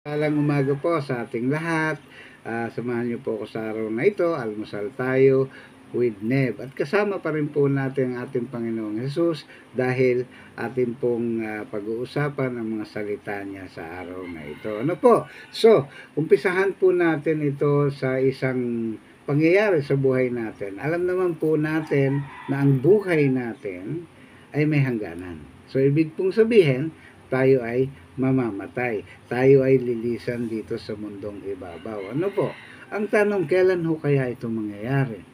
Palang umaga po sa ating lahat. Samahan niyo po ako sa araw na ito. Almusal tayo with Neb. At kasama pa rin po natin ang ating Panginoong Jesus dahil ating pong pag-uusapan ang mga salita niya sa araw na ito. Ano po? So, umpisahan po natin ito sa isang pangyayari sa buhay natin. Alam naman po natin na ang buhay natin ay may hangganan. So, ibig pong sabihin, tayo ay mamamatay. Tayo ay lilisan dito sa mundong ibabaw. Ano po? Ang tanong, kailan ho kaya ito mangyayari?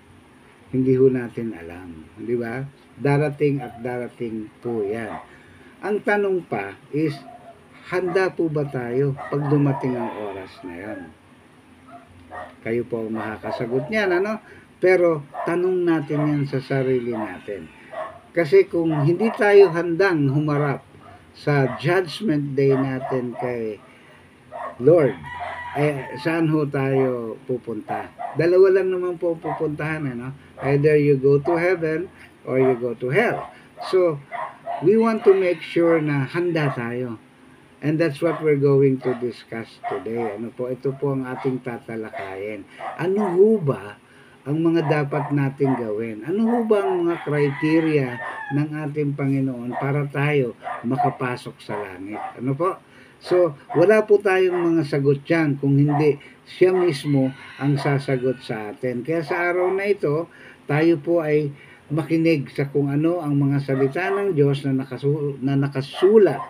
Hindi ho natin alam. Di ba? Darating at darating po yan. Ang tanong pa is, handa po ba tayo pag dumating ang oras na yan? Kayo po ang makakasagot niyan, ano? Pero tanong natin yan sa sarili natin. Kasi kung hindi tayo handang humarap sa judgment day natin kay Lord, saan ho tayo pupunta? Dalawa lang naman po pupuntahan, no? Either you go to heaven or you go to hell. So, we want to make sure na handa tayo. And that's what we're going to discuss today. Ano po? Ito po ang ating tatalakayin. Ano ho ba ang mga dapat nating gawin? Ano ho ba ang mga criteria ng ating Panginoon para tayo makapasok sa langit? Ano po? So, wala po tayong mga sagot dyan kung hindi siya mismo ang sasagot sa atin. Kaya sa araw na ito, tayo po ay makinig sa kung ano ang mga salita ng Diyos na nakasulat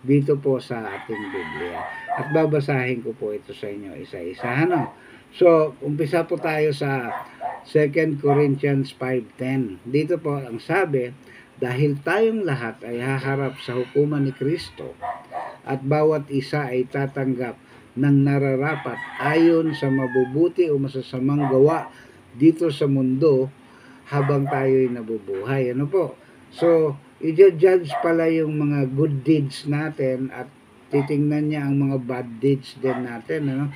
dito po sa ating Biblia. At babasahin ko po ito sa inyo isa-isa. Ano? So, umpisa po tayo sa 2 Corinthians 5:10. Dito po ang sabi, dahil tayong lahat ay haharap sa hukuman ni Kristo at bawat isa ay tatanggap ng nararapat ayon sa mabubuti o masasamang gawa dito sa mundo habang tayo'y nabubuhay. Ano po? So, i-judge pala yung mga good deeds natin at titingnan niya ang mga bad deeds din natin. Ano?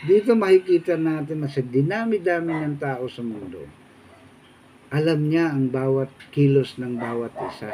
Dito makikita natin na sa dinami-dami ng tao sa mundo, alam niya ang bawat kilos ng bawat isa.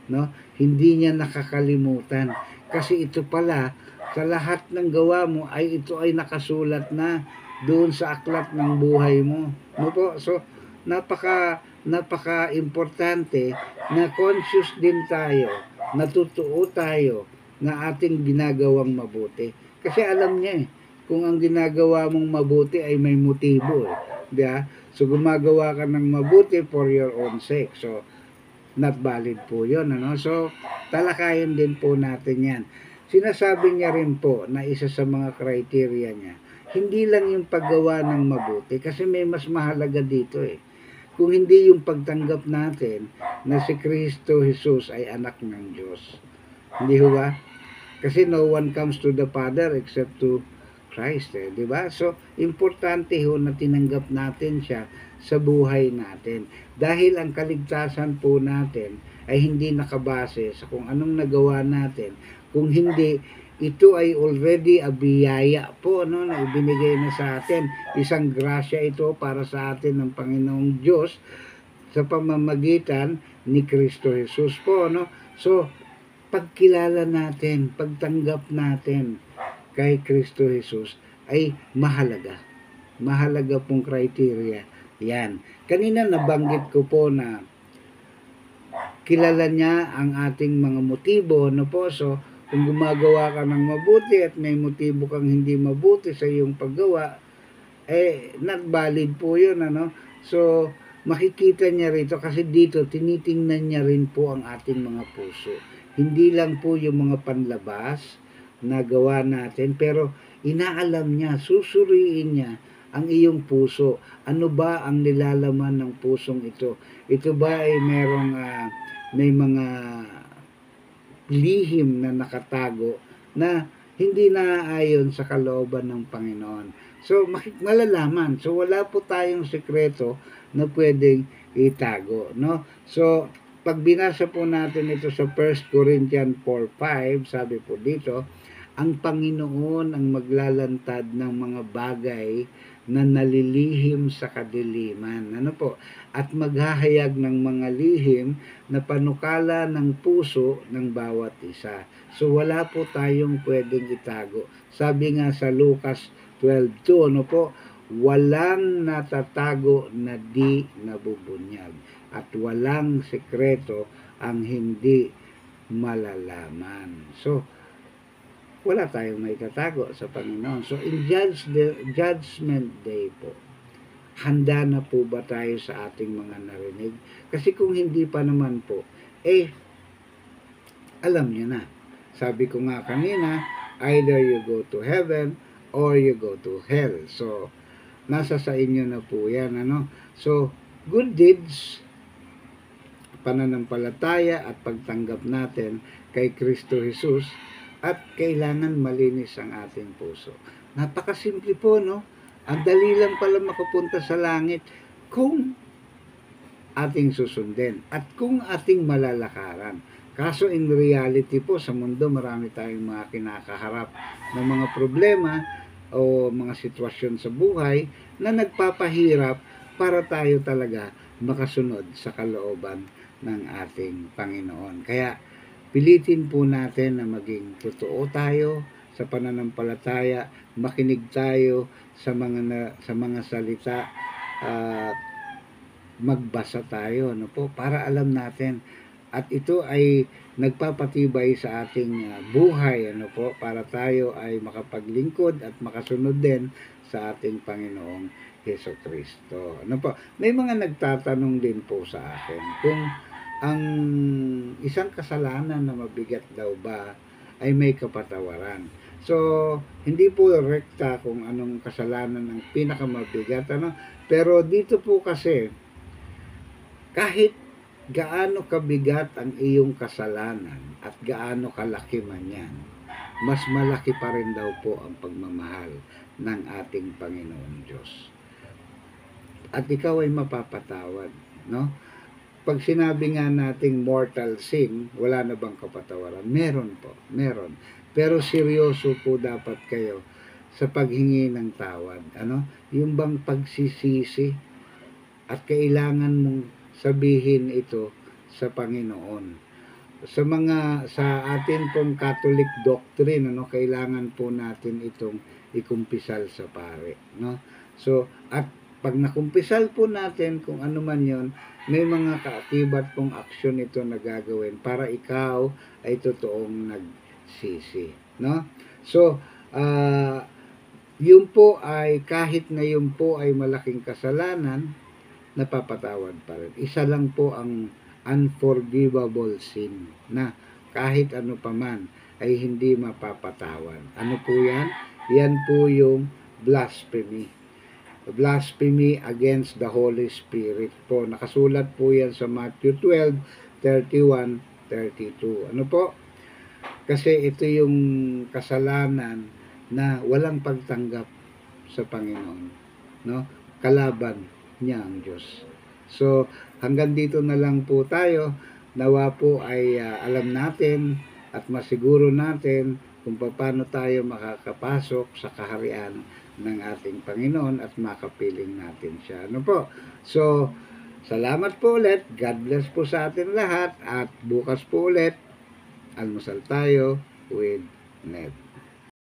No? Hindi niya nakakalimutan. Kasi ito pala, sa lahat ng gawa mo, ito ay nakasulat na doon sa aklat ng buhay mo. No po? So, napaka-importante na conscious din tayo, natutuo tayo na ating ginagawang mabuti. Kasi alam niya kung ang ginagawa mong mabuti ay may motibo. Diba? So, gumagawa ka ng mabuti for your own sake. So, not valid po yun. Ano? So, talakayin din po natin yan. Sinasabi niya rin po na isa sa mga criteria niya, hindi lang yung paggawa ng mabuti, kasi may mas mahalaga dito Kung hindi yung pagtanggap natin na si Kristo Jesus ay anak ng Diyos. Hindi ho ba? Kasi no one comes to the Father except to Christ, di ba? So, importante ho na tinanggap natin siya sa buhay natin. Dahil ang kaligtasan po natin ay hindi nakabase sa kung anong nagawa natin. Kung hindi, ito ay already a biyaya po, no, na ibinigay na sa atin. Isang grasya ito para sa atin ng Panginoong Diyos sa pamamagitan ni Kristo Jesus po, no? So, pagkilala natin, pagtanggap natin kay Kristo Jesus ay mahalaga. Mahalaga pong criteria. Yan. Kanina nabanggit ko po na kilala niya ang ating mga motibo, no po? So, kung gumagawa ka ng mabuti at may motibo kang hindi mabuti sa iyong paggawa, not valid po yun, ano? So, makikita niya rito kasi dito tinitingnan niya rin po ang ating mga puso. Hindi lang po yung mga panlabas na gawa natin, pero inaalam niya, susuriin niya ang iyong puso. Ano ba ang nilalaman ng pusong ito? Ito ba ay may mga lihim na nakatago na hindi naaayon sa kalooban ng Panginoon. So, malalaman. So, wala po tayong sekreto na pwedeng itago, no? So, pag binasa po natin ito sa 1 Corinthians 4:5, sabi po dito, ang Panginoon ang maglalantad ng mga bagay na nalilihim sa kadiliman. Ano po? At maghahayag ng mga lihim na panukala ng puso ng bawat isa. So wala po tayong pwedeng itago Sabi nga sa Lucas 12:2, ano po, walang natatago na di nabubunyag at walang sekreto ang hindi malalaman. So, wala tayong may tatago sa Panginoon. So, in Judgment Day po, handa na po ba tayo sa ating mga narinig? Kasi kung hindi pa naman po, alam niyo na. Sabi ko nga kanina, either you go to heaven or you go to hell. So, nasa sa inyo na po yan. Ano? So, good deeds, pananampalataya at pagtanggap natin kay Kristo Jesus, at kailangan malinis ang ating puso. Napakasimple po, no? Ang dali lang pala makapunta sa langit kung ating susundin at kung ating malalakaran. Kaso in reality po, sa mundo marami tayong mga kinakaharap ng mga problema o mga sitwasyon sa buhay na nagpapahirap para tayo talaga makasunod sa kalooban ng ating Panginoon. Kaya pilitin po natin na maging totoo tayo sa pananampalataya, makinig tayo sa mga salita, magbasa tayo, ano po, para alam natin, at ito ay nagpapatibay sa ating buhay, ano po, para tayo ay makapaglingkod at makasunod din sa ating Panginoong Hesukristo. Ano po, may mga nagtatanong din po sa akin kung ang isang kasalanan na mabigat daw ba ay may kapatawaran. So, hindi po rekta kung anong kasalanan ang pinakamabigat, ano, pero dito po kasi, kahit gaano kabigat ang iyong kasalanan at gaano kalaki man yan, mas malaki pa rin daw po ang pagmamahal ng ating Panginoon Diyos. At ikaw ay mapapatawad, no? Pag sinabi nga nating mortal sin, wala na bang kapatawaran? Meron po, meron. Pero seryoso po dapat kayo sa paghingi ng tawad. Ano? Yung bang pagsisisi at kailangan mong sabihin ito sa Panginoon. Sa atin pong Catholic doctrine, ano, kailangan po natin itong ikumpisal sa pare, no? So, at pag nakumpisal po natin kung ano man 'yon, may mga kaakibat pong aksyon ito na gagawin para ikaw ay totoong nagsisi, no? So, yun po ay kahit na yun po ay malaking kasalanan, napapatawad pa rin. Isa lang po ang unforgivable sin na kahit ano pa man ay hindi mapapatawad. Ano po yan? Yan po yung blasphemy. Blasphemy against the Holy Spirit po. Nakasulat po yan sa Matthew 12:31-32. Ano po? Kasi ito yung kasalanan na walang pagtanggap sa Panginoon, no? Kalaban niya ang Diyos. So, hanggang dito na lang po tayo. Nawa po ay alam natin at masiguro natin kung paano tayo makakapasok sa kaharian ng ating Panginoon at makapiling natin siya. Ano po? So, salamat po ulit. God bless po sa atin lahat. At bukas po ulit, almusal tayo with Ned.